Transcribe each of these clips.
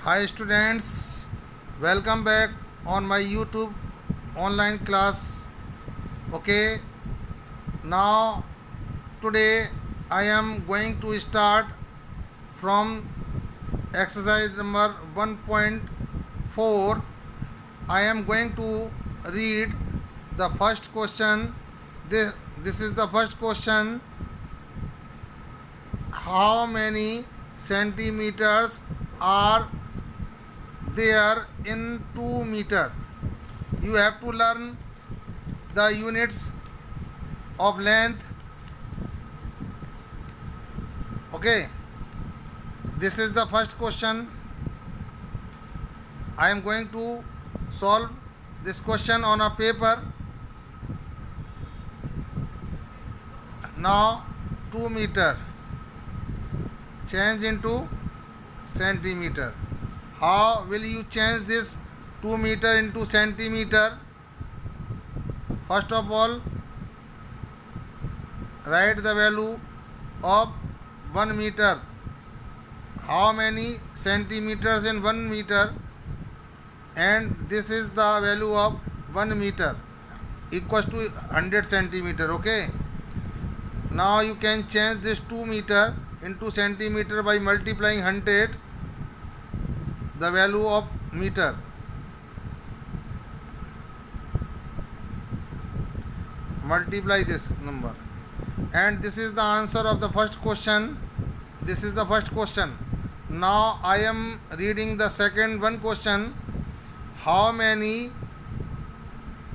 Hi students, welcome back on my YouTube online class. Okay, now today I am going to start from exercise number 1.4. I am going to read the first question. This is the first question. How many centimeters are there in 2 meter? You have to learn the units of length. Okay, this is the first question. I am going to solve this question on a paper. Now 2 meter change into centimeter. How will you change this 2 meter into centimeter? First of all, write the value of 1 meter. How many centimeters in 1 meter? And this is the value of 1 meter equals to 100 centimeter. Okay. Now you can change this 2 meter into centimeter by multiplying 100 the value of meter. Multiply this number, and this is the answer of the first question. This is the first question. Now I am reading the second one question. How many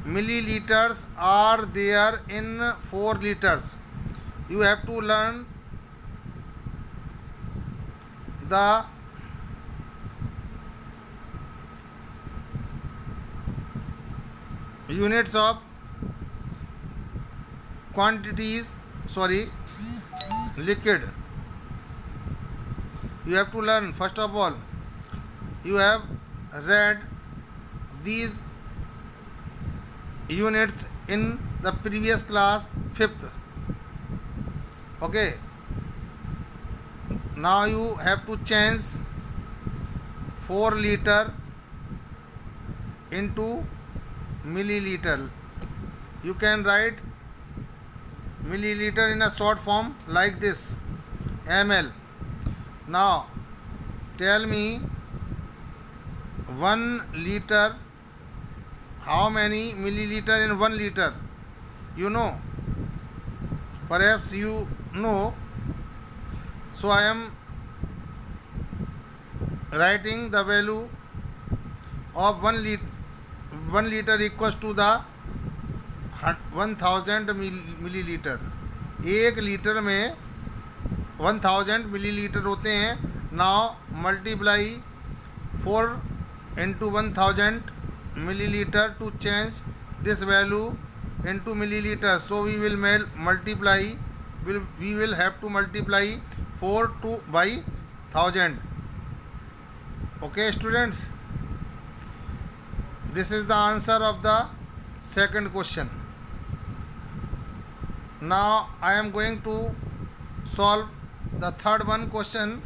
milliliters are there in 4 liters? You have to learn the units of quantities, liquid. You have to learn. First of all, you have read these units in the previous class 5th. Okay, now you have to change 4 liter into milliliter. You can write milliliter in a short form like this, ml. Now tell me 1 liter, how many milliliter in 1 liter? You know, perhaps you know. So I am writing the value of 1 liter equals to the 1000 millilitre. 1 litre में 1000 millilitre होते हैं. Now multiply 4 into 1000 milliliter to change this value into milliliter. So we will multiply. We will have to multiply 4 by 1000. Okay, students. This is the answer of the second question. Now I am going to solve the third one question.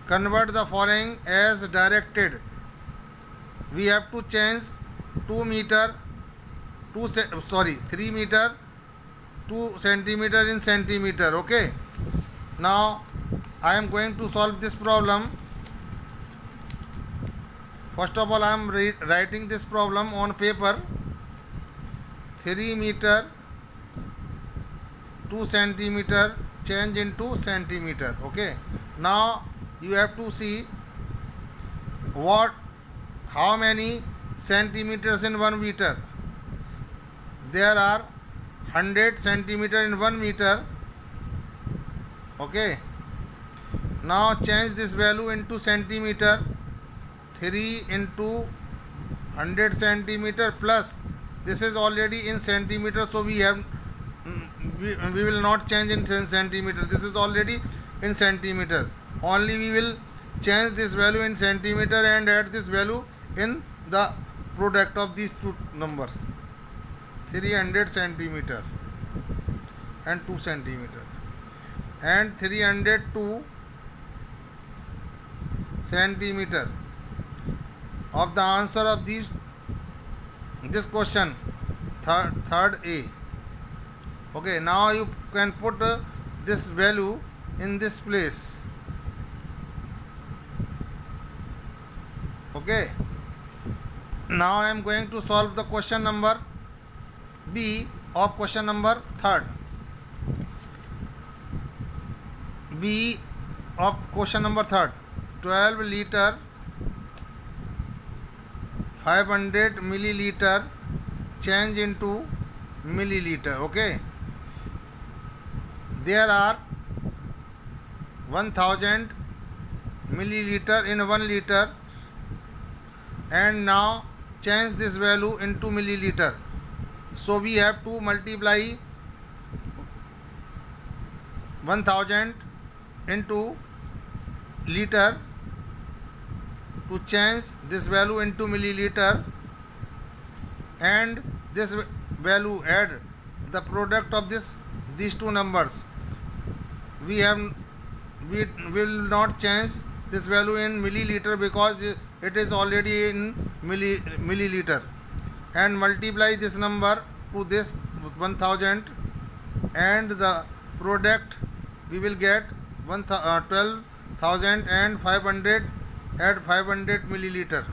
Convert the following as directed. We have to change 3 meter to centimeter in centimeter. Okay. Now I am going to solve this problem. First of all, I am writing this problem on paper. 3 meter to centimeter change into centimeter. Okay. Now you have to see how many centimeters in 1 meter. There are 100 centimeter in 1 meter. Okay. Now change this value into centimeter. 3 into 100 centimeter plus this is already in centimeter, so we will not change in centimeter. This is already in centimeter. Only we will change this value in centimeter and add this value in the product of these two numbers, 300 centimeter and 2 centimeter, and 302 centimeter. Of the answer of this question, third A. Okay, now you can put this value in this place. Okay, now I am going to solve the question number B of question number third. B of question number third. 12 liter 500 milliliter change into milliliter. Okay, there are 1000 milliliter in 1 liter, and now change this value into milliliter. So we have to multiply 1000 into liter to change this value into milliliter, and this value add the product of these two numbers. We will not change this value in milliliter because it is already in milliliter, and multiply this number to this 1000, and the product we will get 12,500. Add 500 milliliter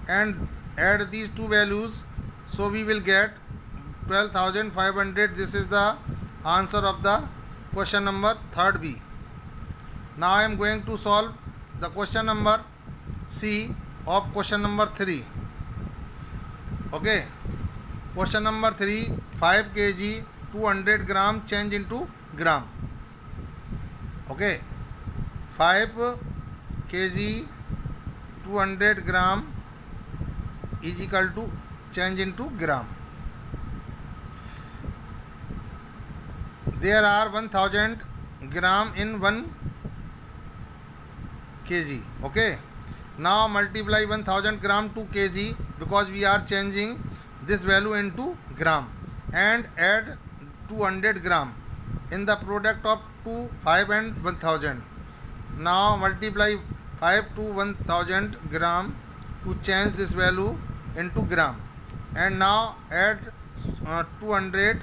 and add these two values, so we will get 12,500. This is the answer of the question number third B. Now I am going to solve the question number C of question number 3. Okay, question number 3, 5 kg 200 gram change into gram. Okay, 5 kg 200 gram is equal to change into gram. There are 1000 gram in 1 kg. Okay, now multiply 1000 gram to kg because we are changing this value into gram, and add 200 gram in the product of 2, 5 and 1000. Now multiply 5 to 1000 gram to change this value into gram, and now add 200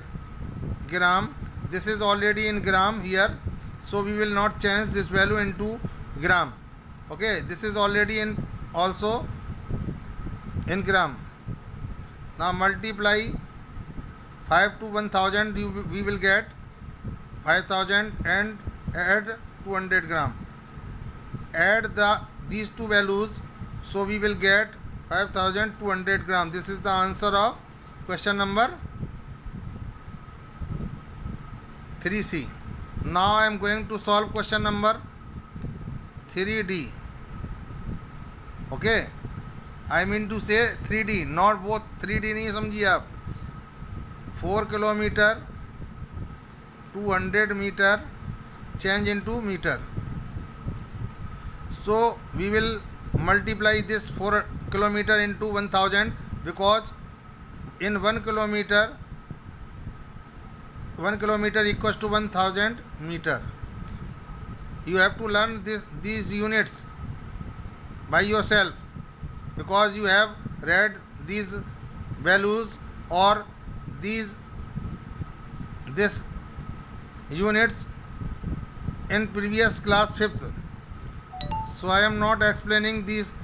gram. This is already in gram here, so we will not change this value into gram. Okay, this is already in also in gram. Now multiply 5 to 1000, we will get 5000, and add 200 gram. Add these two values, so we will get 5200 gram. This is the answer of question number 3C. Now I am going to solve question number 3D. Okay, I mean to say 3D, not both 3D नहीं समझिए आप. 4 kilometer 200 meter change into meter. So we will multiply this 4 kilometer into 1000 because in 1 kilometer equals to 1000 meter. You have to learn these units by yourself because you have read these values or this units in previous class 5th. So I am not explaining these.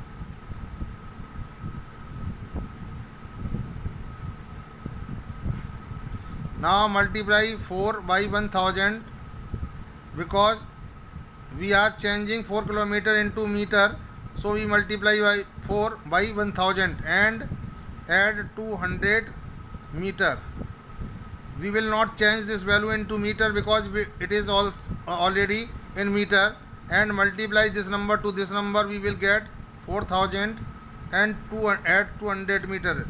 Now multiply 4 by 1000 because we are changing 4 kilometer into meter, so we multiply by 4 by 1000 and add 200 meter. We will not change this value into meter because it is already in meter, and multiply this number to this number, we will get 4000 and add 200 meter.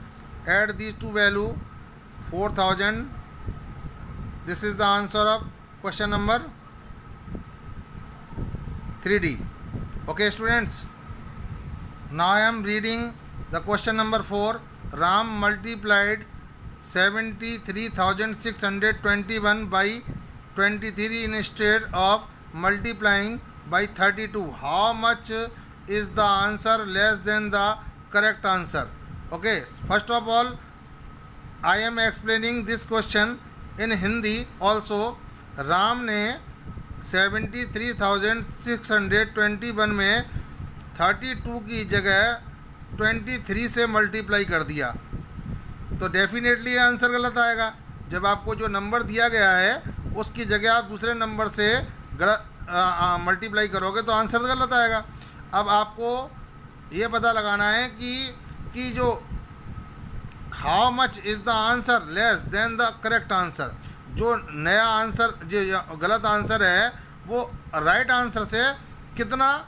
Add these two value 4000. This is the answer of question number 3D. Okay students, now I am reading the question number 4. Ram multiplied 73,621 by 23 instead of multiplying by 32. How much is the answer less than the correct answer? Okay, first of all I am explaining this question in Hindi also. Ram ने 73,621 में 32 की जगह 23 से multiply कर दिया, तो definitely answer गलत आएगा। जब आपको जो नंबर दिया गया है उसकी जगह आप दूसरे नंबर से गलत मल्टीप्लाई करोगे तो आंसर गलत आएगा। अब आपको ये पता लगाना है कि जो how much is the answer less than the correct answer, जो नया आंसर जो गलत आंसर है वो राइट आंसर से कितना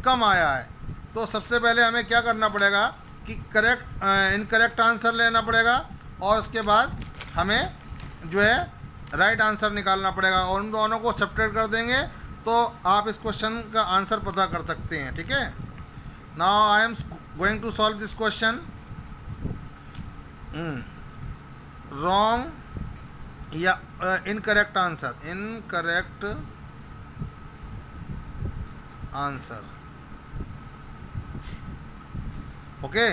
कम आया है। तो सबसे पहले हमें क्या करना पड़ेगा कि इनकरेक्ट आंसर लेना पड़ेगा और उसके बाद हमें जो है राइट आंसर निकालना पड़ेगा और उन दोनों को सब्ट्रैक्ट कर देंगे तो आप इस क्वेश्चन का आंसर पता कर सकते हैं। ठीक है, now I am going to solve this question. Wrong या incorrect answer, incorrect answer. Okay,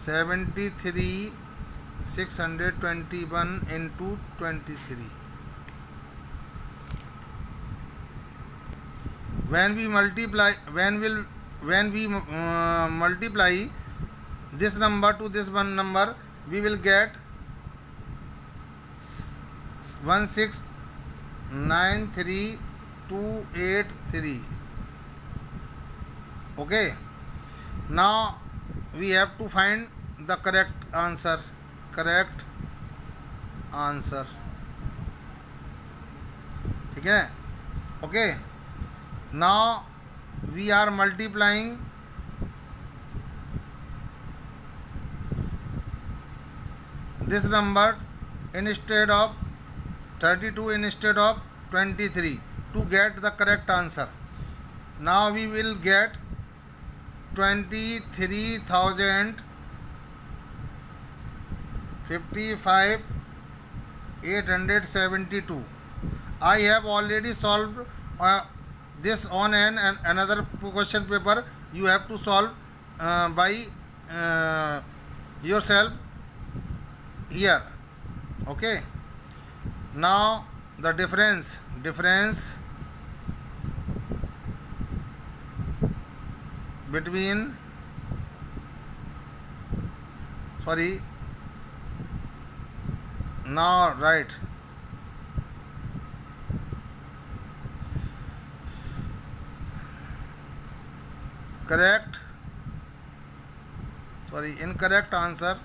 73,621 into 23. When we multiply this number to this one number, we will get 1693283. Okay, now we have to find the correct answer. ठीक है, okay, now we are multiplying this number instead of 32 instead of 23 to get the correct answer. Now we will get 23,055,872. I have already solved this on another question paper. You have to solve by yourself here. Okay, now the difference between now right incorrect answer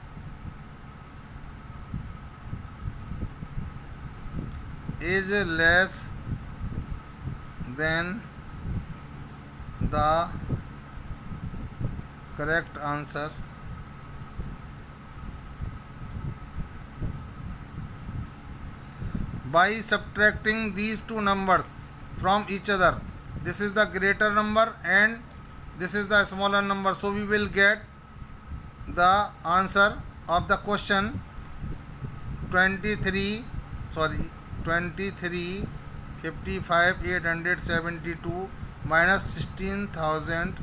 is less than the correct answer by subtracting these two numbers from each other. This is the greater number and this is the smaller number, so we will get the answer of the question 23,55,872 minus 16,000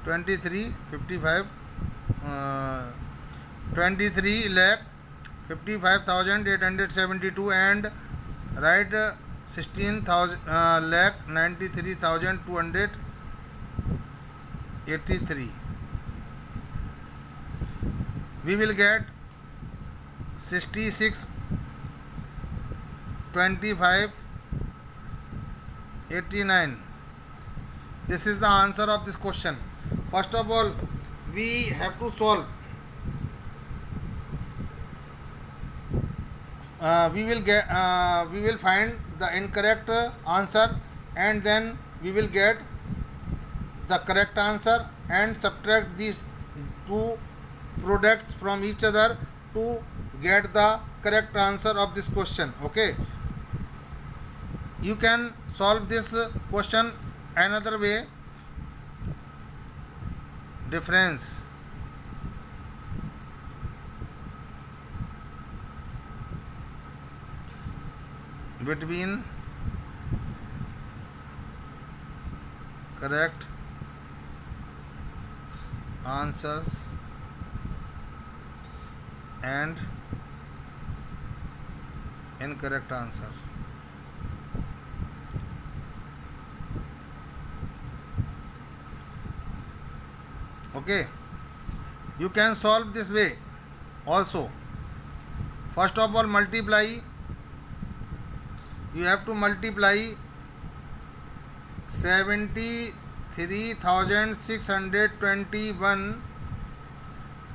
23,55,872 and write 16,93,283. We will get 66,25,89. This is the answer of this question. First of all, we have to solve. We will find the incorrect answer and then we will get the correct answer and subtract these two products from each other to get the correct answer of this question. Okay, you can solve this question another way. between correct answers and incorrect answer. Okay, you can solve this way also. First of all, multiply. You have to multiply 73,621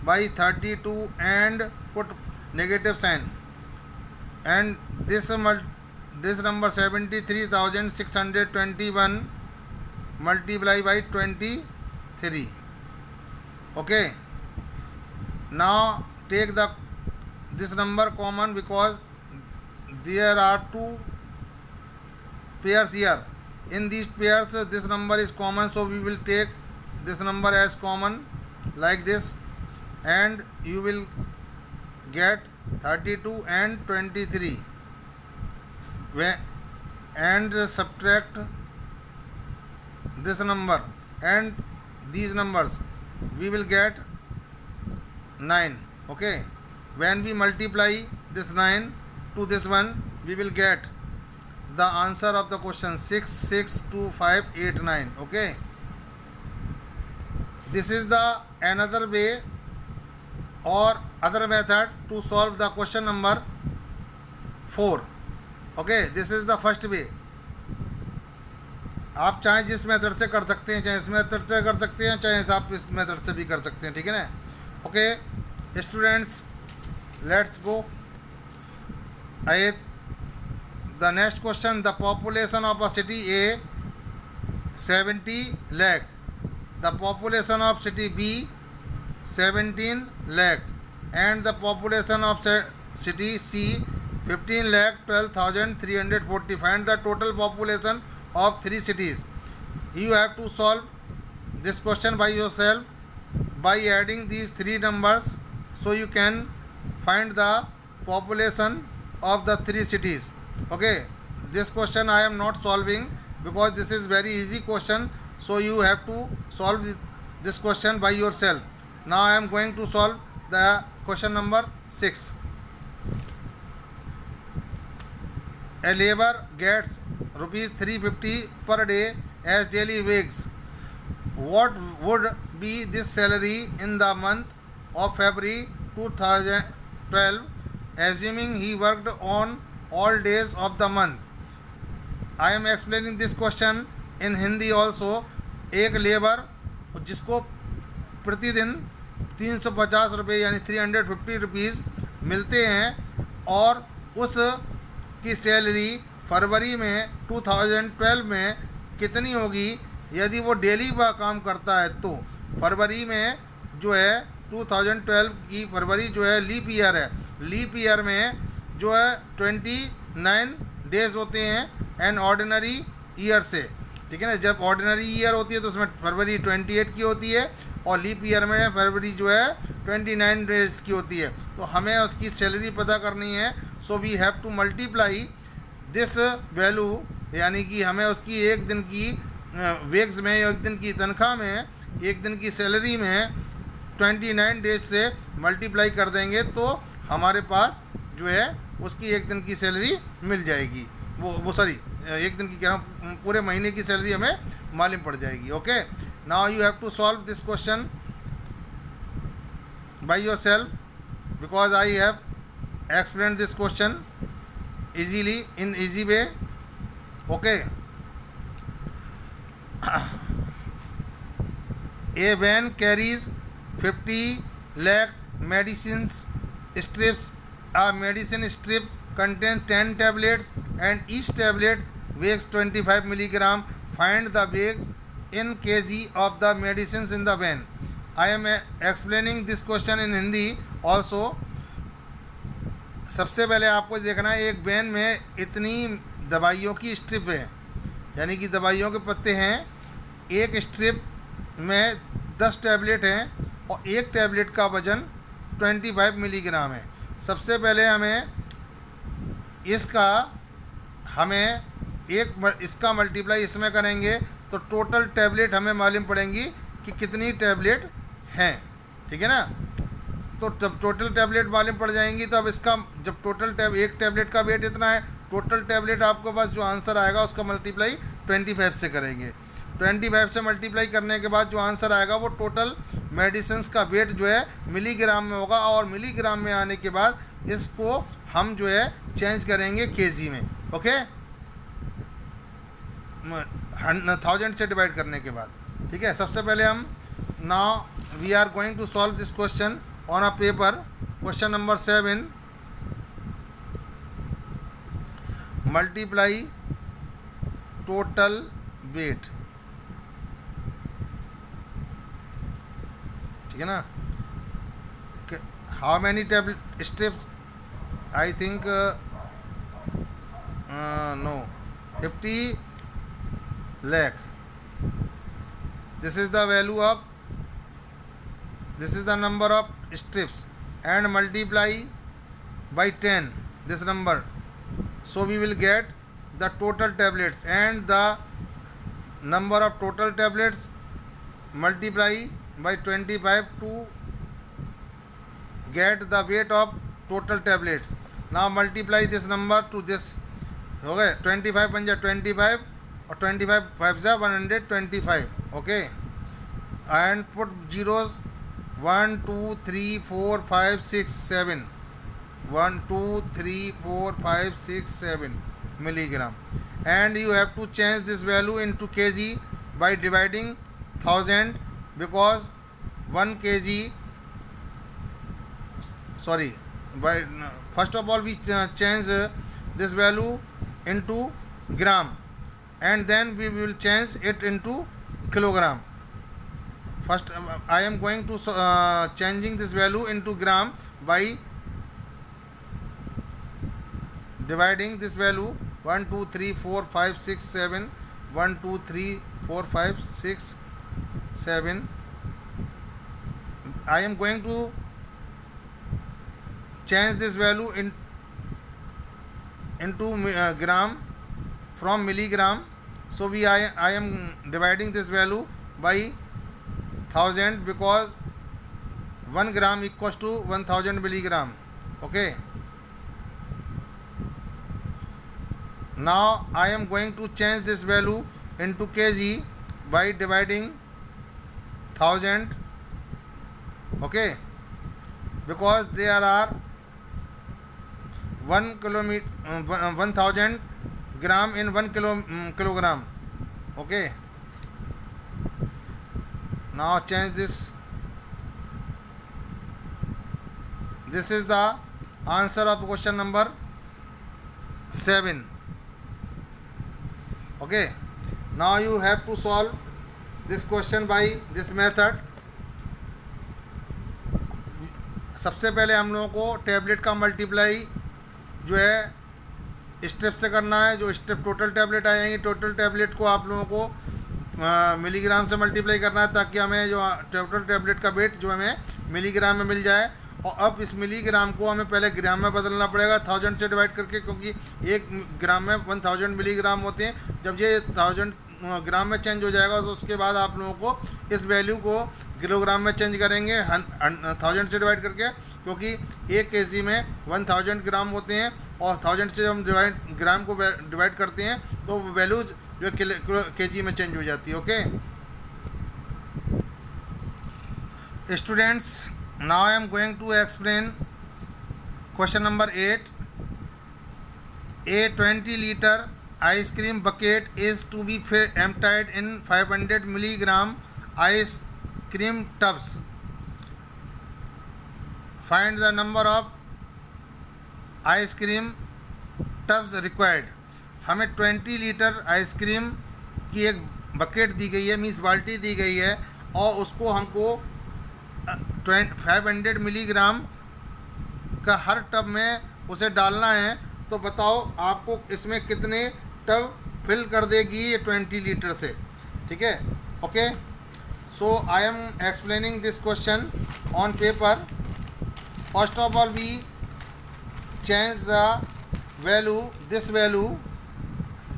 by 32 and put negative sign, and this number 73,621 multiply by 23. Okay, now take this number common, because there are two pairs here. In these pairs this number is common, so we will take this number as common like this, and you will get 32 and 23, and subtract this number and these numbers, we will get 9. Okay, when we multiply this 9 to this one, we will get the answer of the question 662589. Okay, this is the another way or other method to solve the question number 4. Okay, this is the first way. आप चाहे जिस method से कर सकते हैं, चाहे इस method से कर सकते हैं, चाहे आप इस मेथड से भी कर सकते हैं, ठीक है ना. Okay students, let's go ahead. The next question, the population of a city A 70 lakh, the population of city B 17 lakh, and the population of city C 15 lakh 12,340. Find the total population of 3 cities. You have to solve this question by yourself by adding these 3 numbers, so you can find the population of the 3 cities. Okay, this question I am not solving because this is very easy question, so you have to solve this question by yourself. Now I am going to solve the question number 6. A labor gets rupees 350 per day as daily wage. What would be this salary in the month of February 2012, assuming he worked on all days of the month? I am explaining this question in Hindi also. एक labour जिसको प्रतिदिन 350 रुपये यानी 350 rupees मिलते हैं, और उस की सैलरी फरवरी में 2012 में कितनी होगी यदि वो डेली का काम करता है. तो फरवरी में जो है 2012 की फरवरी जो है लीप ईयर है. लीप ईयर में जो है 29 डेज़ होते हैं एंड ऑर्डिनरी ईयर से, ठीक है ना. जब ऑर्डिनरी ईयर होती है तो उसमें फरवरी 28 की होती है, और लीप ईयर में फरवरी जो है 29 डेज़ की होती है. तो हमें उसकी सैलरी पता करनी है, so we have to multiply this value, यानी कि हमें उसकी एक दिन की वेग्स में, एक दिन की तनख्वाह में, एक दिन की सैलरी में 29 डेज से मल्टीप्लाई कर देंगे, तो हमारे पास जो है उसकी एक दिन की सैलरी मिल जाएगी. वो सॉरी, एक दिन की कह रहा हूँ, पूरे महीने की सैलरी हमें मालूम पड़ जाएगी. Okay, now you have to solve this question by yourself, because I have explain this question easily in easy way. Okay, a van carries 50 lakh medicines strips. A medicine strip contains 10 tablets and each tablet weighs 25 milligram. Find the weight in kg of the medicines in the van. I am explaining this question in Hindi also. सबसे पहले आपको देखना है, एक van में इतनी दवाइयों की स्ट्रिप है, यानी कि दवाइयों के पत्ते हैं. एक स्ट्रिप में 10 टैबलेट हैं और एक टैबलेट का वज़न 25 मिलीग्राम है. सबसे पहले हमें इसका हमें इसका मल्टीप्लाई इसमें करेंगे तो टोटल टैबलेट हमें मालूम पड़ेंगी कि कितनी टैबलेट हैं, ठीक है ना। तो जब टोटल टैबलेट मालूम पड़ जाएंगी तो अब इसका जब एक टैबलेट का वेट इतना है, टोटल टैबलेट आपके पास जो आंसर आएगा उसका मल्टीप्लाई 25 से करेंगे। 25 से मल्टीप्लाई करने के बाद जो आंसर आएगा वो टोटल मेडिसिन का वेट जो है मिलीग्राम में होगा, और मिलीग्राम में आने के बाद इसको हम जो है चेंज करेंगे केजी में। ओके, 1000 से डिवाइड करने के बाद, ठीक है। सबसे पहले हम now we are going to solve this question on a paper. Question number 7, multiply total weight, ठीक है ना। How many tablet steps, I think no 50 lakh. This is the value of, this is the number of strips, and multiply by 10 this number, so we will get the total tablets, and the number of total tablets multiply by 25 to get the weight of total tablets. Now multiply this number to this, हो गए 25 बन जाए 25 और 25 5 जा 125, okay. And put zeros 1 2 3 4 5 6 7 1 2 3 4 5 6 7 milligram, and you have to change this value into kg by dividing 1000, because 1 kg, sorry, by first of all we change this value into gram, and then we will change it into kilogram. First I am going to changing this value into gram by dividing this value 1 2 3 4 5 6 7 1 2 3 4 5 6 7. I am going to change this value into gram from milligram, so I am dividing this value by 1000, because 1 gram equals to 1000 milligram, okay. Now I am going to change this value into kg by dividing 1000, okay, because there are 1000 gram in 1 kilogram, okay. Now change this. This is the answer of question number 7, okay. Now you have to solve this question by this method. सबसे पहले हम लोगों को tablet का multiply जो है step से करना है। जो स्टेप टोटल टैबलेट आएंगे, टोटल टैबलेट को आप लोगों को मिलीग्राम से मल्टीप्लाई करना है, ताकि हमें जो टोटल टैबलेट का वेट जो हमें मिलीग्राम में मिल जाए। और अब इस मिलीग्राम को हमें पहले ग्राम में बदलना पड़ेगा 1000 से डिवाइड करके, क्योंकि 1 ग्राम में 1000 मिलीग्राम होते हैं। जब ये 1000 ग्राम में चेंज हो जाएगा तो उसके बाद आप लोगों को इस वैल्यू को किलोग्राम में चेंज करेंगे 1000 से डिवाइड करके, क्योंकि 1 kg में 1000 ग्राम होते हैं, और 1000 से हम ग्राम को डिवाइड करते हैं तो वैल्यूज जो kg में चेंज हो जाती है, okay students. Now I am going to explain question number 8. A 20 liter ice cream bucket is to be emptied in 500 milligram ice cream tubs. Find the number of ice cream tubs required. हमें 20 litre ice cream की एक bucket दी गई है, means बाल्टी दी गई है, और उसको हमको 500 मिलीग्राम का हर टब में उसे डालना है। तो बताओ आपको इसमें कितने टब फिल कर देगी ये 20 लीटर से, ठीक है, okay. So I am explaining this question on paper. First of all we change the value, this value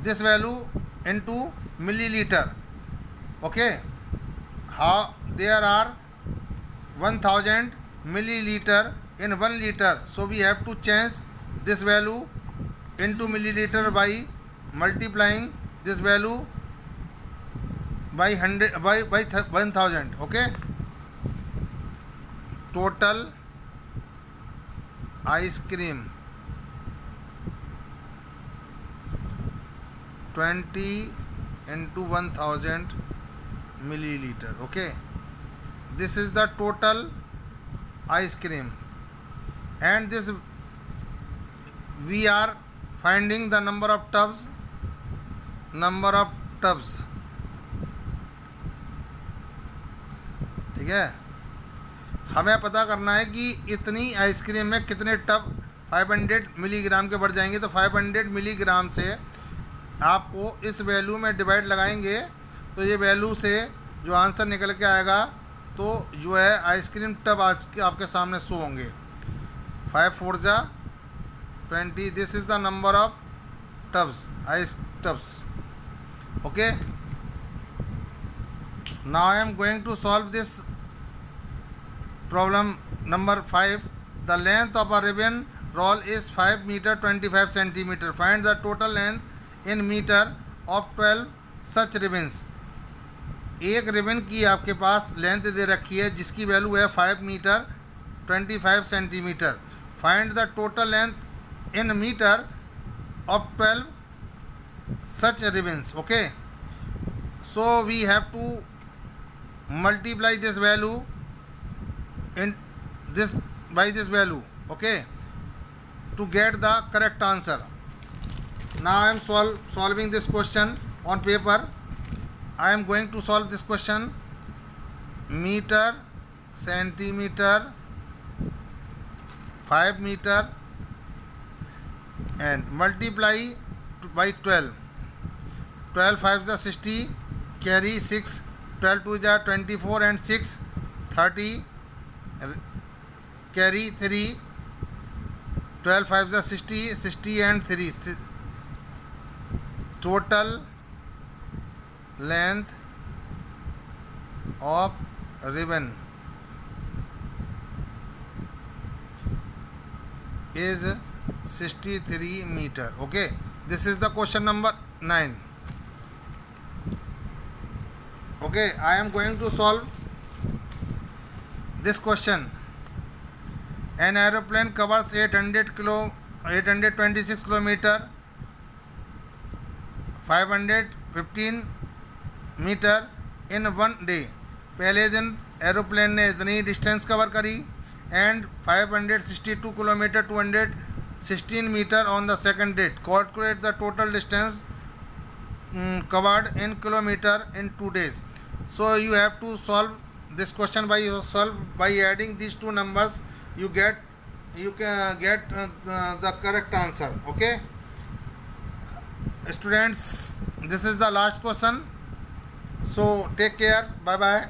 this value into milliliter. Okay, how there are 1000 milliliter in 1 liter, so we have to change this value into milliliter by multiplying this value by 100 by 1000. Okay, total ice cream 20 into 1000 milliliter. Okay, this is the total ice cream, and this we are finding the number of tubs. ठीक है, हमें पता करना है कि इतनी ice cream में कितने टब 500 मिलीग्राम के बढ़ जाएंगे। तो 500 मिलीग्राम से आपको इस वैल्यू में डिवाइड लगाएंगे तो ये वैल्यू से जो आंसर निकल के आएगा तो जो है आइसक्रीम टब आज के आपके सामने शो होंगे। 5 4 जा 20, this is the number of tubs, ice tubs. Okay, now I am going to solve this problem number 5. The length of a ribbon roll is 5 meter 25 centimeter. Find the total length in meter of 12 such ribbons. एक ribbon की आपके पास length दे रखी है जिसकी value है 5 metre 25 centimetre. Find the total length in metre of 12 such ribbons. Okay, so we have to multiply this value in this by this value. Okay, to get the correct answer. Now I am solving this question on paper. I am going to solve this question. Meter, centimeter, 5 meter and multiply by 12. 12 5 is 60, carry 6, 12 2 is 24 and 6 30, carry 3, 12 5 is 60, 60 and 3, total length of ribbon is 63 meter. Okay, this is the question number 9. Okay, I am going to solve this question. An aeroplane covers 826 kilometer 515 metre in 1 day. पहले दिन aeroplane ने इतनी distance cover करी and 562 kilometre 216 metre on the second date. Calculate the total distance covered in kilometer in 2 days. So you have to solve this question by adding these two numbers. You can get the correct answer. Okay, students, this is the last question. So take care, bye bye.